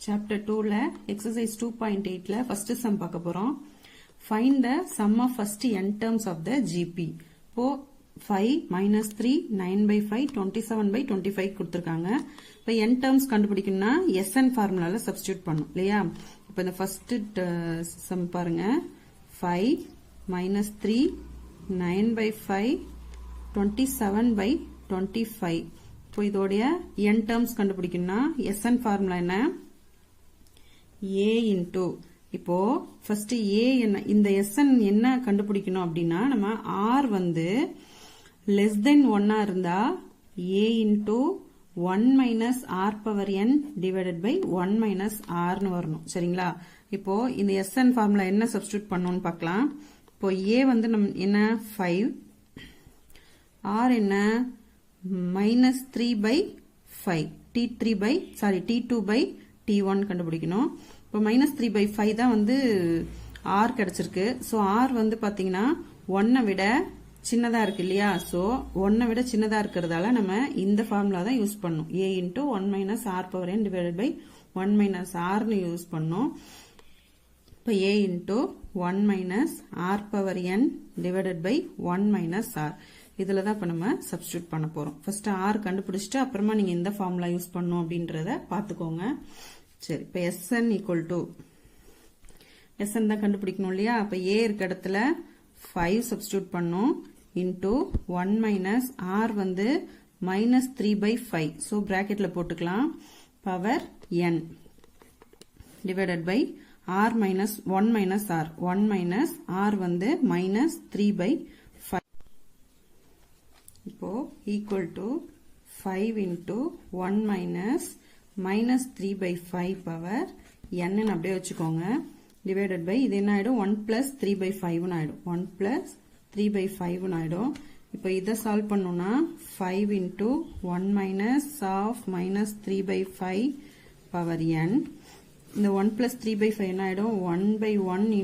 Chapter 2 exercise 2.8 first sum பார்க்க போறோம். Find the sum of first n terms of the GP. இப்போ 5 minus 3 9 by 5 27 by 25 கொடுத்திருக்காங்க. இப்போ n terms கண்டுபிடிக்கணும்னா SN ஃபார்முலால substitute பண்ணணும் இல்லையா? இப்போ இந்த ஃபர்ஸ்ட் சம் பாருங்க. 5 minus 3 9 by 5 27 by 25. இப்போ இதோடைய n terms கண்டுபிடிக்கணும்னா SN ஃபார்முலா என்ன? A into இப்போ first A என்ன இந்த SN என்ன கண்டுபிடிக்கணும் அப்படின்னா நம்ம R வந்து less than 1 இருந்தா A into 1 minus R power n divided by 1 minus R னு வரணும் சரிங்களா? இப்போ இந்த SN ஃபார்முலா என்ன சப்ஸ்டிட்யூட் பண்ணணும்னு பார்க்கலாம். இப்போ A வந்து நம்ம என்ன 5 R என்ன minus 3 by 5 T2 by T1 கண்டுபிடிக்கணும். இப்போ minus 3 by 5 தான் வந்து R கிடைச்சிருக்கு. ஸோ R வந்து பாத்தீங்கன்னா 1 விட சின்னதா இருக்கு இல்லையா? ஸோ 1 விட சின்னதா இருக்கிறதால நம்ம இந்த ஃபார்முலா தான் யூஸ் பண்ணணும். A into 1 minus R power n divided by 1 minus R னு யூஸ் பண்ணணும். இப்போ A into 1 minus R power n divided by 1 minus R. இதுல தான் இப்ப நம்ம சப்ஸ்டிட்யூட் பண்ண போறோம். ஃபர்ஸ்ட் R கண்டுபிடிச்சிட்டு அப்புறமா நீங்க இந்த ஃபார்முலா யூஸ் பண்ணணும் அப்படின்றத பாத்துக்கோங்க. சரி, இப்ப SN equal to SN தான் கண்டுபிடிக்கணும் இல்லையா? அப்ப A இருக்க இடத்துல 5 சப்ஸ்டிட்யூட் பண்ணணும் into 1 minus R வந்து minus 3 by 5. So bracketல போட்டுக்கலாம் power n divided by R minus 1 minus R. 1 minus R வந்து minus 3 by 5. இப்போ equal to 5 into 1 minus 3 by 5 power n ன்னு அப்படியே வச்சுக்கோங்க. divided by இது என்ன ஆயிடும் 1 plus 3 by 5 ன்னு ஆயிடும். 1 plus 3 by 5 ன்னு ஆயிடும். இப்போ இதை சால்வ் பண்ணோம்னா 5 into 1 minus of minus 3 by 5 power n. இந்த 1 plus 3 by 5 என்ன ஆயிடும் 1 by 1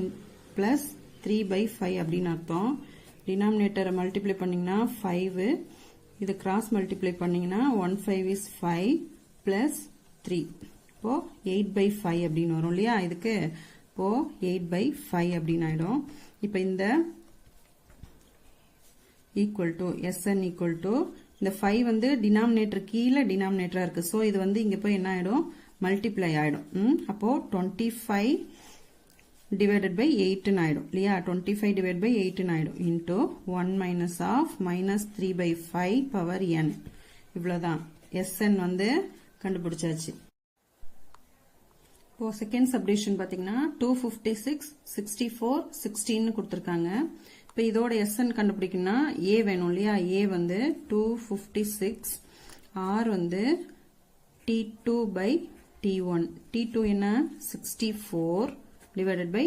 plus 3 by 5 அப்படின்னு அர்த்தம். டினாமினேட்டரை மல்டிப்ளை பண்ணீங்கன்னா 5, இது கிராஸ் மல்டிப்ளை பண்ணீங்கன்னா 1 5 is 5 plus 3. இப்போ 8 by 5 அப்படின்னு வரும் இல்லையா? இதுக்கு இப்போ 8 by 5 அப்படின்னு ஆயிடும். இப்போ இந்த equal to SN equal to இந்த 5 வந்து டினாமினேட்டர் கீழே டினாமினேட்டரா இருக்கு. சோ இது வந்து இங்க போய் என்ன ஆயிடும் மல்டிப்ளை ஆயிடும். அப்போ 25 divided by 8 ன்னு ஆயிடும் இல்லையா? 25 divided by 8 ன்னு ஆயிடும் into 1 minus of minus 3 by 5 power n. இவ்வளவுதான் SN வந்து கண்டுபிடிச்சாச்சு. இப்போ செகண்ட் சப்டிவிஷன் பாத்தீங்கன்னா 256 64 16 கொடுத்திருக்காங்க. இப்போ இதோட SN கண்டுபிடிக்கணும்னா A வேணும் இல்லையா? A வந்து 256 R வந்து T2 by T1. T2 என்ன 64 divided by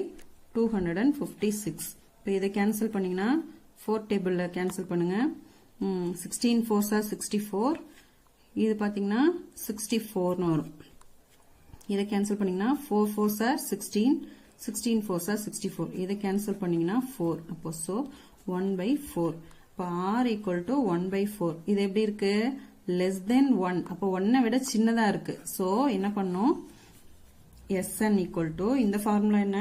256. இப்போ இதை கேன்சல் பண்ணீங்கன்னா 4 டேபிள்ல கேன்சல் பண்ணுங்க. 16 4s are 64. இது பாத்தீங்கன்னா 64 னு வரும். இதை கேன்சல் பண்ணீங்கன்னா 4 4s are 16, 16 4s are 64. இதை கேன்சல் பண்ணீங்கன்னா 4. அப்போ so 1 by 4. அப்போ R equal to 1 by 4. இது எப்படி இருக்கு? less than 1. அப்போ 1 விட சின்னதா இருக்கு. so என்ன பண்ணோம்? SN equal to இந்த ஃபார்முலா என்ன?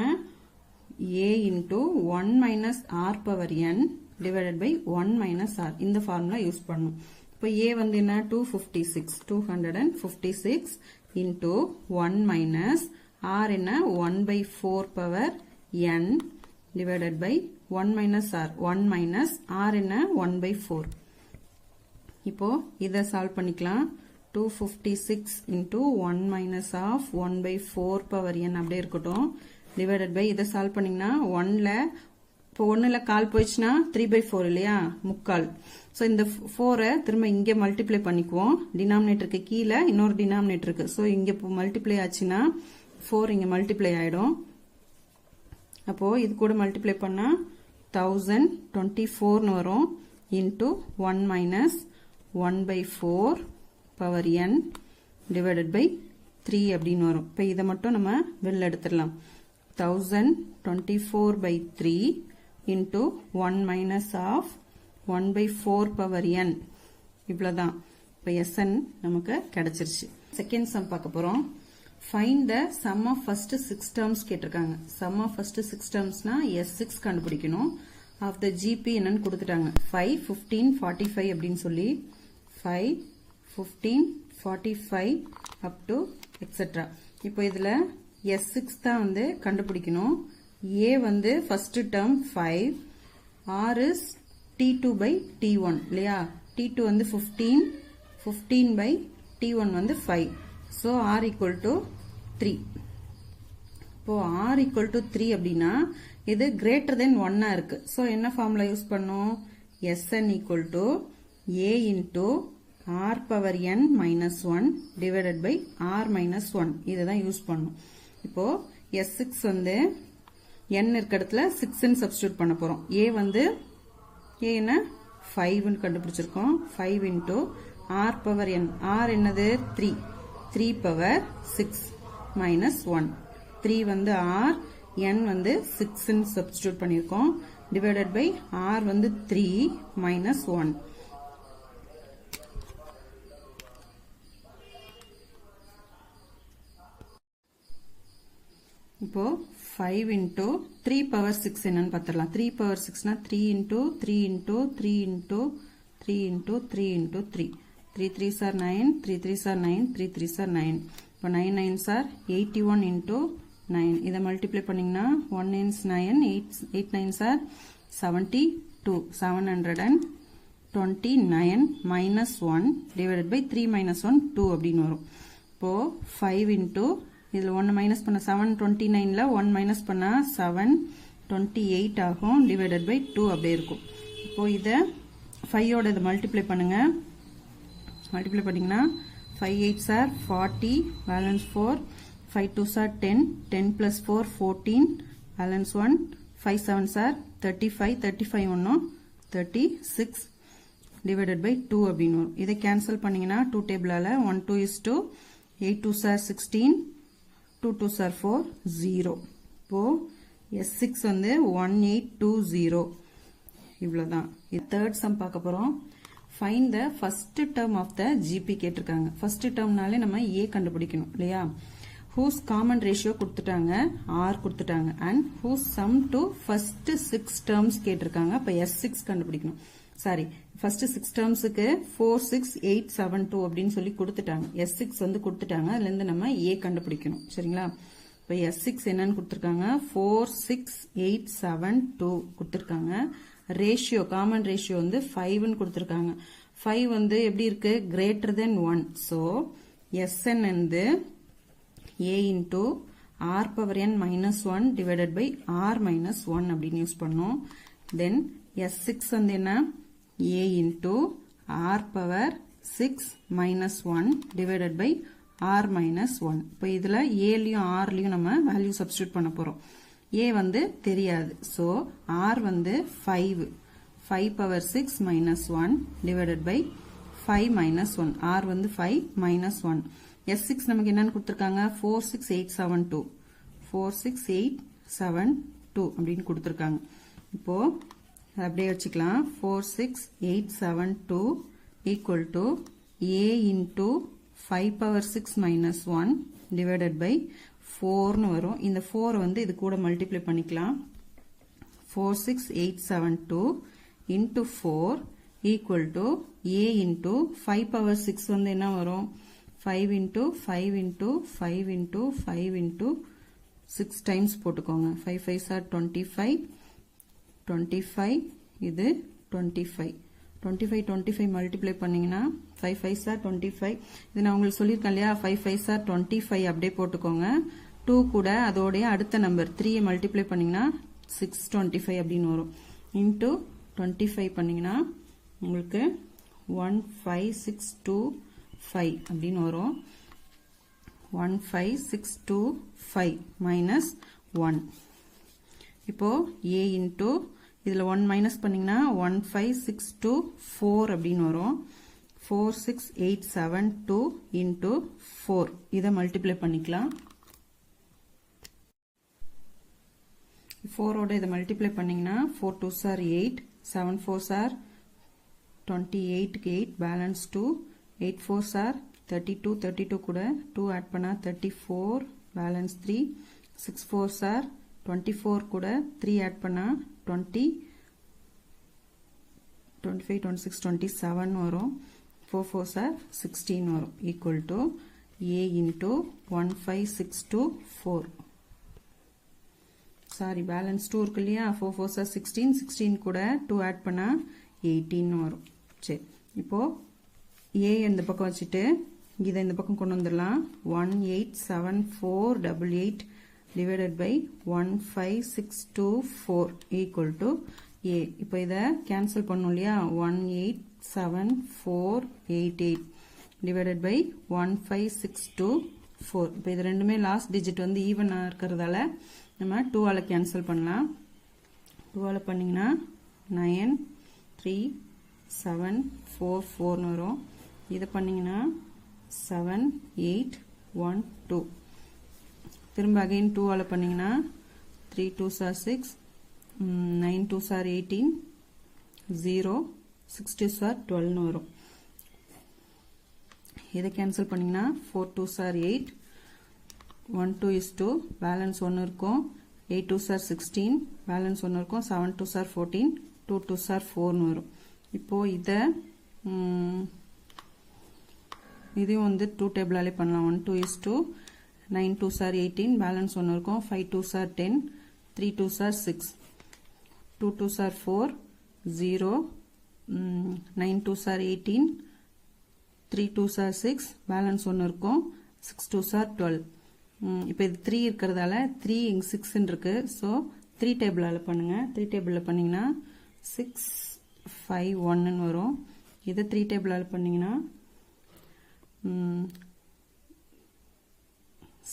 A into 1 minus R power n divided by 1 minus R. இந்த ஃபார்முலா யூஸ் பண்ணணும். இப்போ A வந்து என்ன 256 into 1 minus R என்ன 1 by 4 power n divided by 1 minus R. 1 minus R என்ன 1 by 4. இப்போ இதை சால்வ் பண்ணிக்கலாம். 256 into 1 minus of 1 by 4 power n அப்படியே இருக்கட்டும். divided by இதை சால்வ் பண்ணீங்கன்னா 1ல இப்போ 1ல கால் போயிடுச்சுன்னா 3 by 4 இல்லையா? முக்கால். சோ இந்த 4 திரும்ப இங்க மல்டிப்ளை பண்ணிக்குவோம். டினாமினேட்டருக்கு கீழே இன்னொரு டினாமினேட்டர் இருக்கு. சோ இங்க மல்டிப்ளை ஆச்சுன்னா 4 இங்க மல்டிப்ளை ஆயிடும். அப்போ இது கூட மல்டிப்ளை பண்ணா 1024 னு வரும் into 1 minus 1 by 4 power n divided by 3 அப்படின்னு வரும். இப்போ இதை மட்டும் நம்ம வெளில எடுத்துடலாம். 1024 by 3 into 1 minus of 1 by 4 power n. இவ்வளவுதான். இப்போ SN நமக்கு கிடைச்சிருச்சு. செகண்ட் சம் பார்க்க போறோம். find the sum of first 6 terms கேட்டிருக்காங்க. sum of first 6 termsனா S6 கண்டுபிடிக்கணும். of the GP என்னன்னு கொடுத்துட்டாங்க. 5, 15, 45 அப்படின்னு சொல்லி 5, 15, 45 up to etc. இப்போ இதுல S6 தான் வந்து கண்டுபிடிக்கணும். A வந்து first term 5, R is T2 by T1 இல்லையா? T2 வந்து 15, 15 by T1 வந்து 5. So R equal to 3. இப்போ R equal to 3 அப்படின்னா இது greater than 1 இருக்கு. So என்ன formula யூஸ் பண்ணும்? Sn equal to A into R power n minus 1 divided by R minus 1. இதுதான் யூஸ் பண்ணும். இப்போ S6 வந்து n இருக்க இடத்துல 6 ன்னு substitute பண்ண போறோம். A வந்து A என்ன 5 ன்னு கண்டுபிடிச்சிருக்கோம். 5 into R power n. R என்னது 3. 3 power 6 minus 1. 3 வந்து R, n வந்து 6 ன்னு substitute பண்ணிருக்கோம். divided by R வந்து 3 minus 1. இப்போ 5 into 3 power 6 என்னன்னு பார்த்துடலாம். 3 power 6 னா 3 into 3 into 3 into 3 into 3 into 3. 3 3s are 9, 3 3s are 9, 3 3s are 9. இப்போ 9 9s are 81 into 9. இதை மல்டிப்ளை பண்ணீங்கன்னா 1 9s 9, 8 9s are 72. 729 minus 1 divided by 3 minus 1 2 அப்படின்னு வரும். இப்போ 5 into இதில் 1 மைனஸ் பண்ண 729ல 1 மைனஸ் பண்ண 728 ஆகும். divided by 2 அப்படியே இருக்கும். இப்போ இதை 5ஓட இதை மல்டிப்ளை பண்ணுங்க. மல்டிப்ளை பண்ணீங்கன்னா 5 8s are 40, balance 4, 5 2s are 10, 10 plus 4 14, balance 1, 5 7s are 35, 35 ஒன்னும் 36 divided by 2 அப்படின்னு வரும். இதை கேன்சல் பண்ணீங்கன்னா 2 டேபிளால 1 2 is 2, 8 2s are 16, 2 2s are 4, 0. இப்போ S6 வந்து 1820. இவ்வளவுதான். இது third sum பார்க்க போறோம். Find the first term of the GP கேட்டிருக்காங்க. first termனாலே நம்ம A கண்டுபிடிக்கணும் இல்லையா? whose common ratio கொடுத்துட்டாங்க, R கொடுத்துட்டாங்க, and whose sum to first 6 terms கேட்டிருக்காங்க. அப்ப S6 கண்டுபிடிக்கணும். சாரி, first 6 termsக்கு 4 6 8 7 2 அப்படின்னு சொல்லி கொடுத்துட்டாங்க. S6 வந்து கொடுத்துட்டாங்க. அதுல இருந்து நம்ம A கண்டுபிடிக்கணும். சரிங்களா? இப்ப S6 என்னன்னு கொடுத்திருக்காங்க? 4 6 8 7 2 கொடுத்திருக்காங்க. ரேஷியோ காமன் ரேஷியோ வந்து 5 ன்னு கொடுத்திருக்காங்க. 5 வந்து எப்படி இருக்கு? greater than 1. so Sn வந்து A into R power n minus 1 divided by R minus 1 அப்படின்னு யூஸ் பண்ணோம். then S6 வந்து என்ன? A into R power 6 minus 1 divided by R minus 1. இப்போ இதுல A லியும் R லியும் நம்ம வேல்யூ சப்ஸ்டிட்யூட் பண்ண போறோம். A வந்து தெரியாது. so R வந்து 5. 5 power 6 minus 1 divided by 5 minus 1. R வந்து 5 minus 1. S6 நமக்கு என்னன்னு கொடுத்திருக்காங்க? 4 6 8 7 2. 4 6 8 7 2 அப்படின்னு கொடுத்திருக்காங்க. இப்போ அப்படியே வச்சுக்கலாம். 4 6 8 7 2 equal to A into 5 power 6 minus 1 divided by 4 னு வரும். இந்த 4 வந்து இது கூட மல்டிப்ளை பண்ணிக்கலாம். 4 6 8 7 2 into 4 equal to A into 5 power 6 வந்து என்ன வரும்? 5 into 5 into 5 into 5 into 6 times போட்டுக்கோங்க. 5 5s are 25, 25 இது 25. 25 25 மல்டிப்ளை பண்ணீங்கன்னா 5 5s are 25. இது நான் உங்களுக்கு சொல்லியிருக்கேன் இல்லையா? 5 5s are 25 அப்படியே போட்டுக்கோங்க. 2 கூட அதோடைய அடுத்த நம்பர் 3 மல்டிப்ளை பண்ணீங்கன்னா 625 அப்படின்னு வரும். இன்டூ 25 பண்ணீங்கன்னா உங்களுக்கு 15625 அப்படின்னு வரும். 15625 மைனஸ் 1. இப்போ A இன்டூ இதுல 1 மைனஸ் பண்ணீங்கன்னா 15624 அப்படின்னு வரும். 46872 இன்டூ 4 இதை மல்டிப்ளை பண்ணிக்கலாம். 4 ஓட இதை மல்டிப்ளை பண்ணீங்கன்னா 4 2s are 8, 7 4s are 28 8 balance 2, 8 4s are 32, 32 கூட 2 ஆட் பண்ணா 34, பேலன்ஸ் 3, 6 4s are 24 கூட 3 ஆட் பண்ணா 20, 25, 26, 27 வரும். 4 4s are 16 வரும். equal to A into 15624. Sorry, balance 2 இருக்கு இல்லையா? 4 4s are 16, 16 கூட 2 ஆட் பண்ணா 18 வரும். சரி, இப்போ A இந்த பக்கம் வச்சுட்டு இதை இந்த பக்கம் கொண்டு வந்துடலாம். 1874888 divided by 15624 equal to A. இப்போ இதை கேன்சல் பண்ணும் இல்லையா? 1874888 divided by 15624. இப்போ இது ரெண்டுமே லாஸ்ட் டிஜிட் வந்து ஈவனா இருக்கிறதால நம்ம 2 ஆல கேன்சல் பண்ணலாம். 2 ஆல பண்ணீங்கன்னா 93744 வரும். இதை பண்ணீங்கன்னா 7812. திரும்ப அகைன் 2 ஆல பண்ணீங்கன்னா 3 2s are 6, 9 2s are 18, 0, 6 2s are 12 வரும். இதை கேன்சல் பண்ணீங்கன்னா 4 2s are 8, 1 2 is 2, பேலன்ஸ் 1 இருக்கும். 8 2s are 16, பேலன்ஸ் 1 இருக்கும். 7 2s are 14, 2 2s are 4 வரும். இப்போ இதை இதையும் வந்து 2 டேபிளாலே பண்ணலாம். 1 2 is 2, 9 2s are 18, பேலன்ஸ் 1 இருக்கும். 5 2s are 10, 3 2s are 6, 2 2s are 4, 0, 9 2s are 18, 3 2s are 6, balance 1 இருக்கும். 6 2s are 12. இப்போ இது 3 இருக்கிறதால 3 இங்க 6 இருக்கு. ஸோ 3 டேபிளால பண்ணுங்க. 3 டேபிளில் பண்ணீங்கன்னா 6 5 1 வரும். இதை 3 டேபிளால பண்ணீங்கன்னா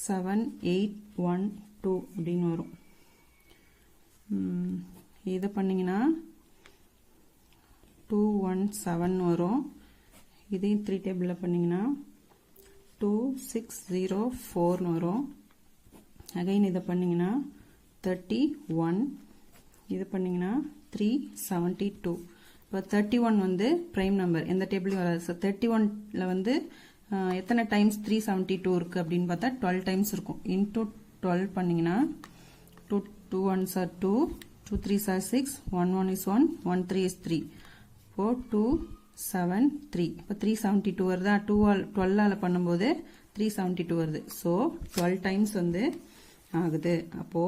7 8 1 2 அப்படின்னு வரும். இதை பண்ணீங்கன்னா 2 1 7 வரும். இதையும் 3 டேபிளில் பண்ணீங்கன்னா 2 6 0 4 வரும். அகைன் இதை பண்ணீங்கன்னா 31. இது பண்ணீங்கன்னா 372. இப்போ 31 வந்து பிரைம் நம்பர், எந்த டேபிளையும் வராது. ஸோ 31ல வந்து எத்தனை டைம்ஸ் 372 இருக்கு அப்படின்னு பார்த்தா 12 டைம்ஸ் இருக்கும். இன்டூ 12 பண்ணீங்கன்னா 2 2 1s are 2, 2 3s are 6, 1 1 is 1, 1 3 is 3. இப்போ 2 7 3. இப்போ 372 வருதா? 12 ஆல பண்ணும்போது 372 வருது. ஸோ 12 டைம்ஸ் வந்து ஆகுது. அப்போ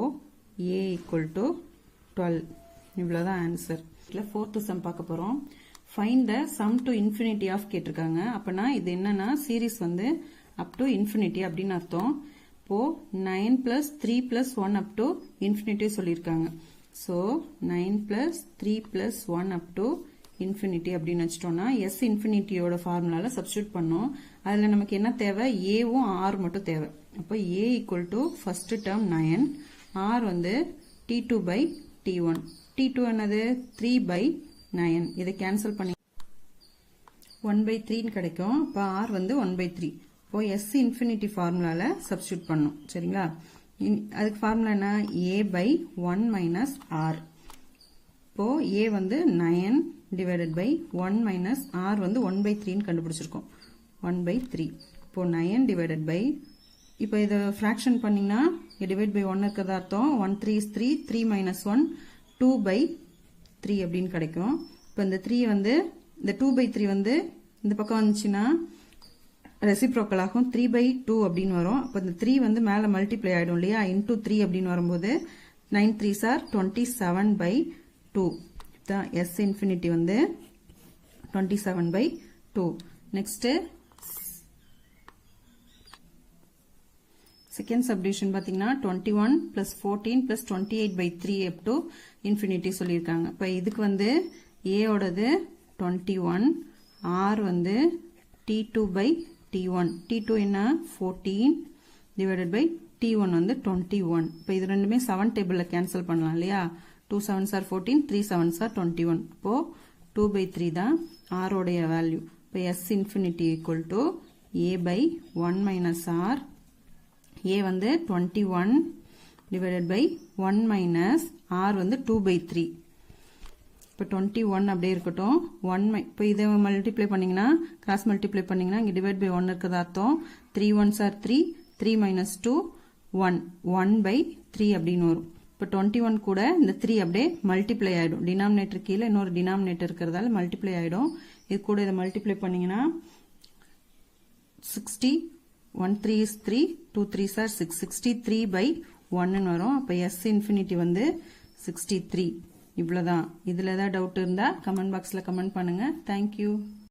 A equal to 12. இவ்வளோதான் ஆன்சர். இதில் 4th சம் பார்க்க போகிறோம். Find the sum to infinity of கேட்டிருக்காங்க. அப்போனா இது என்னன்னா சீரீஸ் வந்து அப் டு இன்ஃபினிட்டி அப்படின்னு அர்த்தம். இப்போ 9 + 3 + 1 அப் டு இன்ஃபினிட்டி சொல்லியிருக்காங்க. ஸோ 9 + 3 + 1 அப் டு இன்ஃபினிட்டி அப்படின்னு வச்சிட்டோம்னா S இன்ஃபினிட்டியோட ஃபார்முலால சப்ஸ்டியூட் பண்ணோம். அதில் நமக்கு என்ன தேவை? ஏவும் R மட்டும் தேவை. அப்போ A equal to first term 9, R வந்து T2/T1. T2 என்னது? 3/9. இதை கேன்சல் பண்ணி 1/3 கிடைக்கும். இப்போ R வந்து 1/3. இப்போ S இன்ஃபினிட்டி ஃபார்முலால சப்ஸ்டியூட் பண்ணும். சரிங்களா? அதுக்கு ஃபார்முலா என்ன? A/1 - R. இப்போ A வந்து 9 divided by 1 minus R வந்து 1/3 கண்டுபிடிச்சிருக்கோம். 1/3. இப்போ 9 divided by, இப்போ இதை ஃப்ராக்ஷன் பண்ணீங்கன்னா டிவைட் பை 1 இருக்கிறதா அர்த்தம். 1 3 is 3, 3 minus 1 2/3 அப்படின்னு கிடைக்கும். இப்போ இந்த 3 வந்து இந்த 2/3 வந்து இந்த பக்கம் வந்துச்சுன்னா ரெசிப்ரோக்கல் ஆகும். 3/2 அப்படின்னு வரும். அப்போ இந்த 3 வந்து மேலே மல்டிப்ளை ஆயிடும் இல்லையா? இன்டூ 3 அப்படின்னு வரும்போது 9 3s are 27/2. தான் S இன்ஃபினிட்டி வந்து 27/2. நெக்ஸ்ட் செகண்ட் சப்டிவிஷன் பார்த்தீங்கன்னா 21 + 14 + 28/3 up to இன்ஃபினிட்டி சொல்லியிருக்காங்க. இப்போ இதுக்கு வந்து A ஓடது 21, R வந்து T2/T1. T2 என்ன? 14 divided by T1 வந்து 21. இப்போ இது ரெண்டுமே 7 டேபிளில் கேன்சல் பண்ணலாம் இல்லையா? 2 7s are 14, 3 7s are 21. இப்போ 2/3 தான் R உடைய வேல்யூ. இப்போ S infinity equal to A/1 minus R. A வந்து 21 divided by 1 minus R வந்து 2/3. இப்போ 21 அப்படியே இருக்கட்டும். 1 இப்போ இதை மல்டிப்ளை பண்ணீங்கன்னா கிராஸ் மல்டிப்ளை பண்ணீங்கன்னா இங்கே டிவைட் பை 1 இருக்கிறது அர்த்தம். 3 1s are 3, 3 minus 2 1, 1/3 அப்படின்னு வரும். இப்போ 21 கூட இந்த 3 அப்படியே மல்டிப்ளை ஆயிடும். டினாமினேட்டர் கீழே இன்னொரு டினாமினேட்டர் இருக்கிறதால மல்டிப்ளை ஆயிடும். இது கூட இதை மல்டிப்ளை பண்ணீங்கன்னா 60, 1 3 is 3, 2 3s are 6, 63/1 வரும். அப்போ S infinity வந்து 63. இவ்வளவுதான். இதுல ஏதாவது டவுட் இருந்தா கமெண்ட் பாக்ஸ்ல கமெண்ட் பண்ணுங்க. தேங்க்யூ.